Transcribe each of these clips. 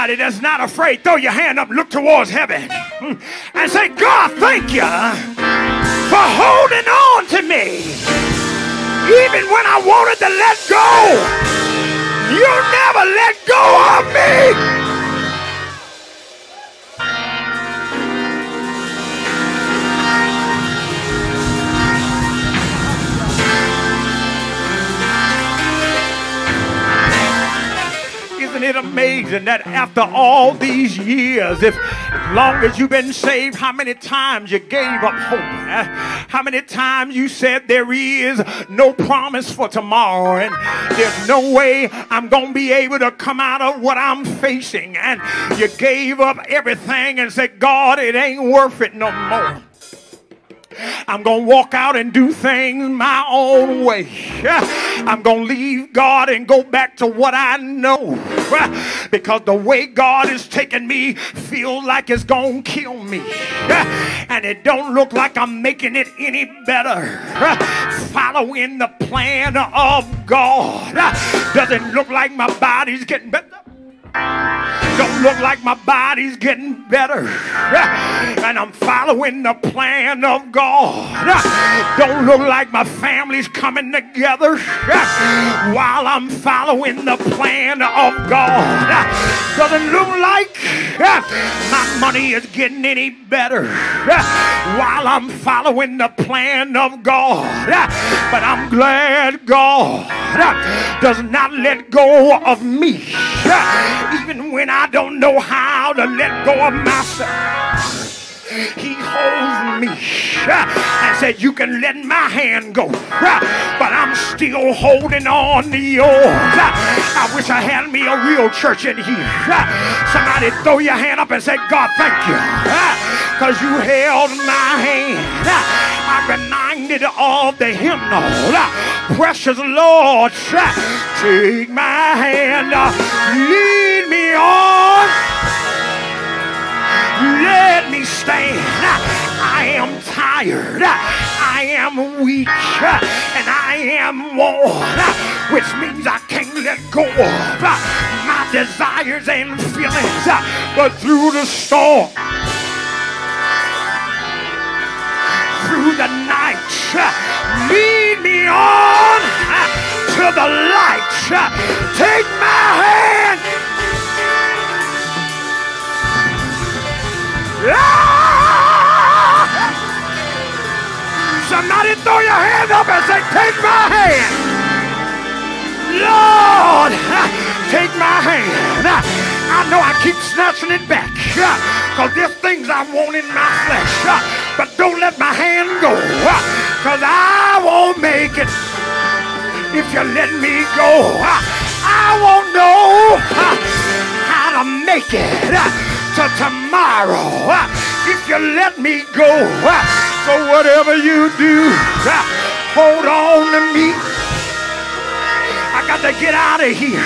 Somebody that's not afraid, throw your hand up, look towards heaven, and say, God, thank you for holding on to me. Even when I wanted to let go, you never let go of me. Isn't it amazing that after all these years, as long as you've been saved, how many times you gave up hope? How many times you said there is no promise for tomorrow and there's no way I'm going to be able to come out of what I'm facing, and you gave up everything and said, God, it ain't worth it no more. I'm going to walk out and do things my own way. I'm going to leave God and go back to what I know. Because the way God is taking me feels like it's going to kill me. And it don't look like I'm making it any better. Following the plan of God. Doesn't look like my body's getting better. Don't look like my body's getting better. And I'm following the plan of God. Don't look like my family's coming together while I'm following the plan of God. Doesn't look like my money is getting any better while I'm following the plan of God. But I'm glad God does not let go of me. Even when I don't know how to let go of myself, he holds me and said, you can let my hand go, but I'm still holding on to yours. I wish I had me a real church in here. Somebody throw your hand up and say, God, thank you, because you held my hand. I'm reminded of the hymnal, precious Lord, take my hand, lead me on, let me stand. I am tired, I am weak, and I am worn, which means I can't let go of my desires and feelings. But through the storm, through the night, lead me on to the light. Take my hand. Somebody throw your hand up and say, take my hand. Lord, take my hand. I know I keep snatching it back because there's things I want in my flesh, but don't let my hand go, because I won't make it if you let me go. I won't know how to make it to tomorrow if you let me go. So whatever you do, hold on to me. I got to get out of here.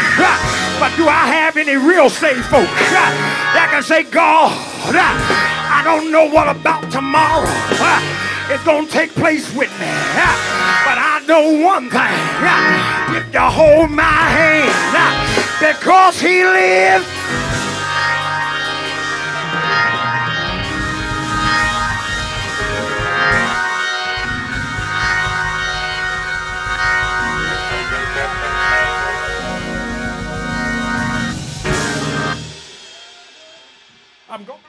But do I have any real saved folks that can say, God, I don't know what about tomorrow is going to take place with me, but I know one thing. If you hold my hand, because he lives, I'm going.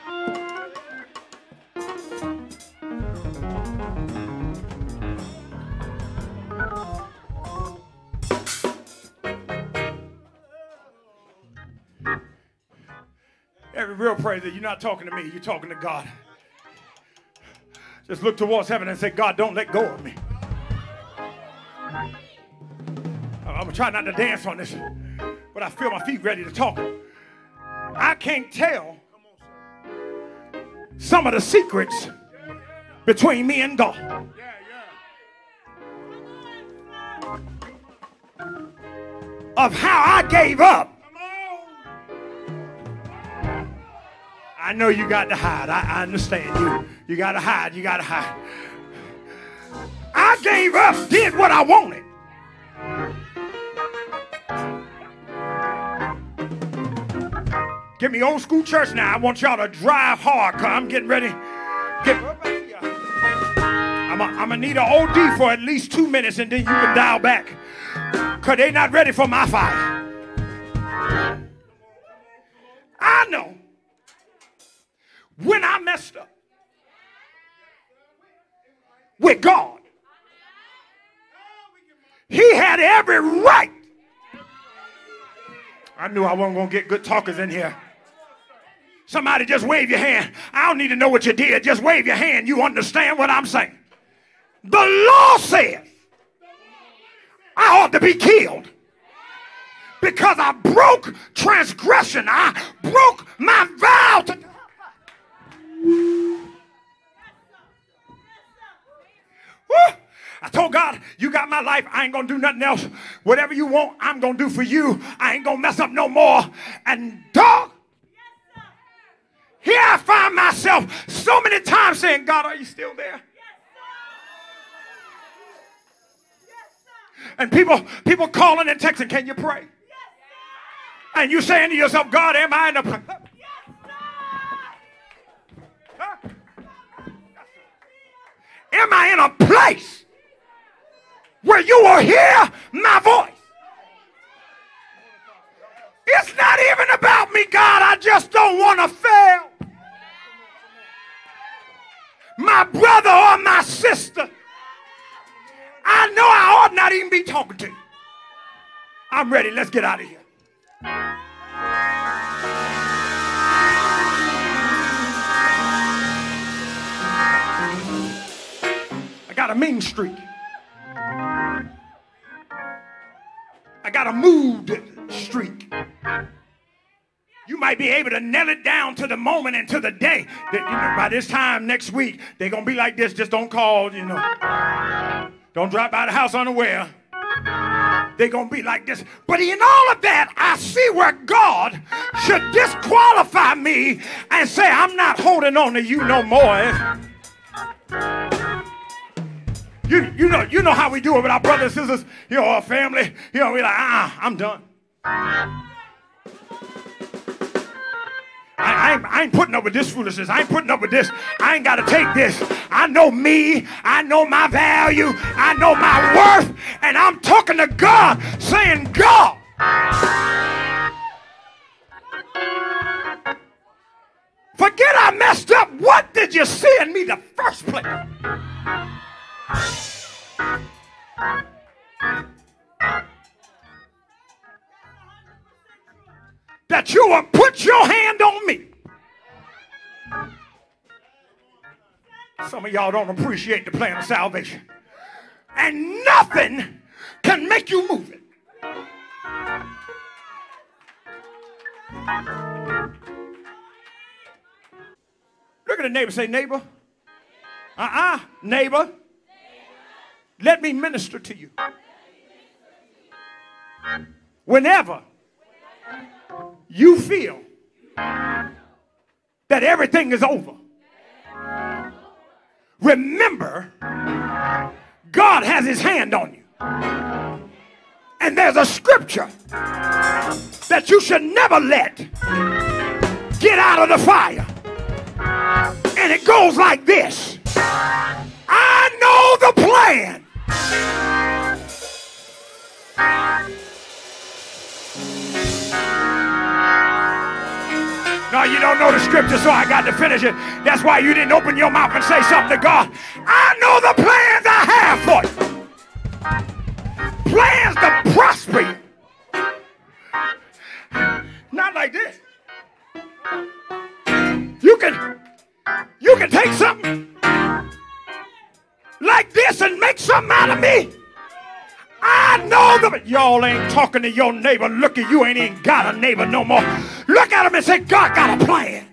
Every real praiser, you're not talking to me, you're talking to God. Just look towards heaven and say, God, don't let go of me. I'm going to try not to dance on this, but I feel my feet ready to talk. I can't tell some of the secrets between me and God. Of how I gave up. I know you got to hide. I understand you. You got to hide. You got to hide. I gave up, did what I wanted. Give me old school church now. I want y'all to drive hard because I'm getting ready. I'm going to need an OD for at least 2 minutes and then you can dial back. Because they're not ready for my fire. I know when I messed up with God, he had every right. I knew I wasn't going to get good talkers in here. Somebody just wave your hand. I don't need to know what you did. Just wave your hand. You understand what I'm saying? The law says I ought to be killed because I broke transgression. I broke my vow to. Woo! I told God, you got my life. I ain't going to do nothing else. Whatever you want, I'm going to do for you. I ain't going to mess up no more. And dog, here I find myself so many times saying, God, are you still there? And people calling and texting, can you pray? And you saying to yourself, God, am I in a place? Am I in a place where you will hear my voice? It's not even about me, God. I just don't want to fail my brother or my sister. I know I ought not even be talking to you. I'm ready. Let's get out of here. I got a mean streak. I got a mood streak. You might be able to nail it down to the moment and to the day. That, by this time next week, they're going to be like this. Just don't call, Don't drop by the house unaware. They're going to be like this. But in all of that, I see where God should disqualify me and say, I'm not holding on to you no more. You know how we do it with our brothers and sisters, our family. We're like, I'm done. I ain't putting up with this foolishness. I ain't putting up with this. I ain't got to take this. I know me. I know my value. I know my worth. And I'm talking to God, saying, God, forget I messed up. What did you see in me the first place? That you will put your hand on me. Some of y'all don't appreciate the plan of salvation. And nothing can make you move it. Look at the neighbor, say, neighbor. Neighbor. Let me minister to you. Whenever you feel that everything is over, remember, God has his hand on you. And there's a scripture that you should never let get out of the fire. And it goes like this. I know the plan. No, you don't know the scripture, so I got to finish it. That's why you didn't open your mouth and say something to God. I know the plans I have for you. Plans to prosper you. Not like this. You can take something like this and make something out of me. I know them. Y'all ain't talking to your neighbor. Look at you, ain't even got a neighbor no more. Look at him and say, God got a plan.